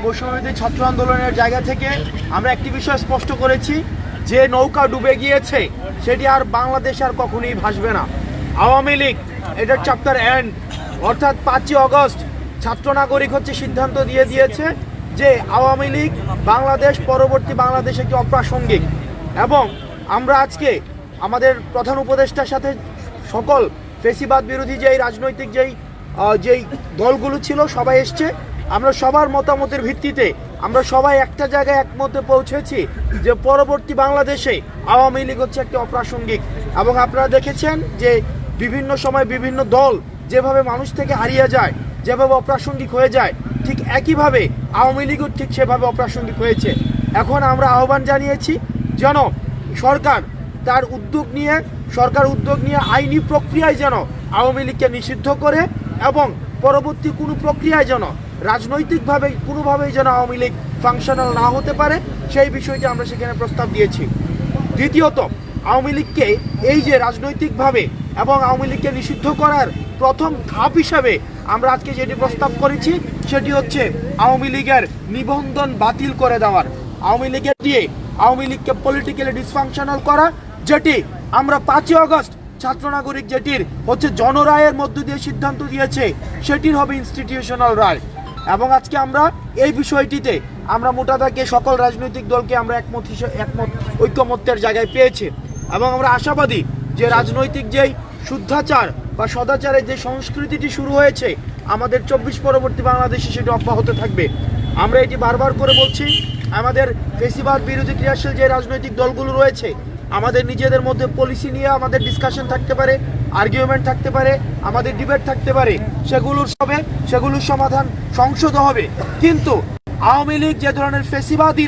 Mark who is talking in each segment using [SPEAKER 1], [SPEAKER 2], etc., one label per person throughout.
[SPEAKER 1] বৈষম্যবিরোধী ছাত্র আন্দোলনের জায়গা থেকে আমরা একটি বিষয় স্পষ্ট করেছি যে নৌকা ডুবে গিয়েছে সেটি আর বাংলাদেশ আর কখনোই ভাসবে না। আওয়ামী লীগ এটার চ্যাপ্টার এন্ড, অর্থাৎ 5ই আগস্ট ছাত্র নাগরিক সিদ্ধান্ত দিয়ে দিয়েছে যে আওয়ামী লীগ বাংলাদেশ পরবর্তী বাংলাদেশ একটি অপ্রাসঙ্গিক। এবং আমরা আজকে আমাদের প্রধান উপদেষ্টার সাথে সকল ফেসিবাদ বিরোধী যেই রাজনৈতিক যেই দলগুলো ছিল সবাই এসছে। আমরা সবার মতামতের ভিত্তিতে আমরা সবাই একটা জায়গায় একমতে পৌঁছেছি যে পরবর্তী বাংলাদেশে আওয়ামী লীগ একটি অপ্রাসঙ্গিক। এবং আপনারা দেখেছেন যে বিভিন্ন সময় বিভিন্ন দল যেভাবে মানুষ থেকে হারিয়ে যায়, যেভাবে অপ্রাসঙ্গিক হয়ে যায়, ঠিক একইভাবে আওয়ামী লীগও ঠিক সেভাবে অপ্রাসঙ্গিক হয়েছে। এখন আমরা আহ্বান জানিয়েছি যেন সরকার উদ্যোগ নিয়ে আইনি প্রক্রিয়ায় যেন আওয়ামী লীগকে নিষিদ্ধ করে এবং পরবর্তী কোনো প্রক্রিয়ায় যেন রাজনৈতিকভাবে কোনোভাবেই যেন আওয়ামী লীগ ফাংশনাল না হতে পারে, সেই বিষয়টি আমরা সেখানে প্রস্তাব দিয়েছি। দ্বিতীয়ত, আওয়ামী লীগকে এই যে রাজনৈতিকভাবে এবং আওয়ামী লীগকে নিষিদ্ধ করার প্রথম ধাপ হিসাবে আমরা আজকে যেটি প্রস্তাব করেছি সেটি হচ্ছে আওয়ামী লীগের নিবন্ধন বাতিল করে দেওয়ার, আওয়ামী লীগকে পলিটিক্যালি ডিসফাংশনাল করা, যেটি আমরা 5ই আগস্ট ছাত্র নাগরিক যেটির জনরায়ের মধ্য দিয়ে সিদ্ধান্ত দিয়েছে সেটির হবে ইনস্টিটিউশনাল রায়। এবং আজকে আমরা এই বিষয়টিতে আমরা মোটা দাগে সকল রাজনৈতিক দলকে আমরা ঐক্যমত্যের জায়গায় পেয়েছি। এবং আমরা আশাবাদী যে রাজনৈতিক যেই শুদ্ধাচার বা সদাচারের যে সংস্কৃতিটি শুরু হয়েছে আমাদের 24 পরবর্তী বাংলাদেশে সেটি অব্যাহত থাকবে। আমরা এটি বারবার করে বলছি, আমাদের ফেসিবাদ বিরোধী ক্রিয়াশীল যে রাজনৈতিক দলগুলো রয়েছে আমাদের নিজেদের মধ্যে পলিসি নিয়ে আমাদের ডিসকাশন থাকতে পারে, আর্গুমেন্ট থাকতে পারে, আমাদের ডিবেট থাকতে পারে, সেগুলোর সমাধান সংসদ হবে। কিন্তু আওয়ামী লীগ যে ধরনের ফেসিবাদী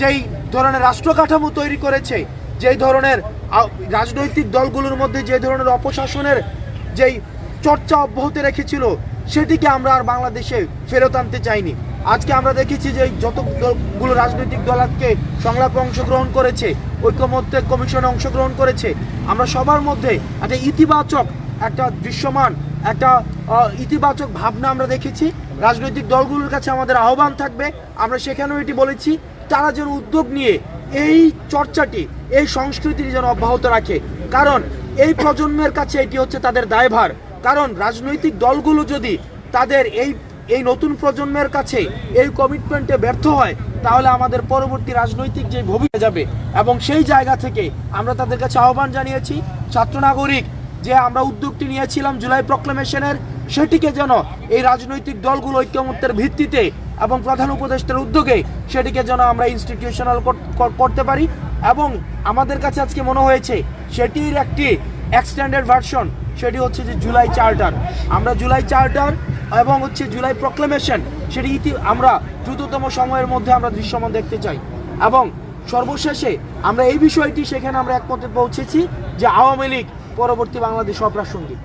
[SPEAKER 1] যেই ধরনের রাষ্ট্র কাঠামো তৈরি করেছে, যেই ধরনের রাজনৈতিক দলগুলোর মধ্যে যে ধরনের অপশাসনের যেই চর্চা অব্যাহত রেখেছিল সেটিকে আমরা আর বাংলাদেশে ফেরত আনতে চাইনি। আজকে আমরা দেখেছি যে যত দলগুলো রাজনৈতিক দল আজকে সংলাপে অংশগ্রহণ করেছে, ঐক্যমত্যে কমিশনে অংশগ্রহণ করেছে, আমরা সবার মধ্যে একটা ইতিবাচক ভাবনা আমরা দেখেছি। রাজনৈতিক দলগুলোর কাছে আমাদের আহ্বান থাকবে, আমরা সেখানেও এটি বলেছি, তারা যেন উদ্যোগ নিয়ে এই চর্চাটি, এই সংস্কৃতিটি যেন অব্যাহত রাখে। কারণ এই প্রজন্মের কাছে এটি তাদের দায়ভার। কারণ রাজনৈতিক দলগুলো যদি তাদের এই নতুন প্রজন্মের কাছে এই কমিটমেন্টে ব্যর্থ হয় তাহলে আমাদের পরবর্তী রাজনৈতিক যে ভবিষ্যৎ যাবে। এবং সেই জায়গা থেকে আমরা তাদের কাছে আহ্বান জানিয়েছি ছাত্র নাগরিক যে আমরা উদ্যোগটি নিয়েছিলাম জুলাই প্রক্লেমেশনের, সেটিকে যেন এই রাজনৈতিক দলগুলো ঐক্যমত্যের ভিত্তিতে এবং প্রধান উপদেষ্টার উদ্যোগে সেটিকে যেন আমরা ইনস্টিটিউশনাল করতে পারি। এবং আমাদের কাছে আজকে মনে হয়েছে সেটির একটি এক্সটেন্ডেড ভার্সন, সেটি যে জুলাই চার্টার। আমরা জুলাই চার্টার এবং জুলাই প্রক্লেমেশন সেটি আমরা দ্রুততম সময়ের মধ্যে আমরা দৃশ্যমান দেখতে চাই। এবং সর্বশেষে আমরা এই বিষয়টি সেখানে আমরা একমতে পৌঁছেছি যে আওয়ামী লীগ পরবর্তী বাংলাদেশ অপ্রাসঙ্গিক।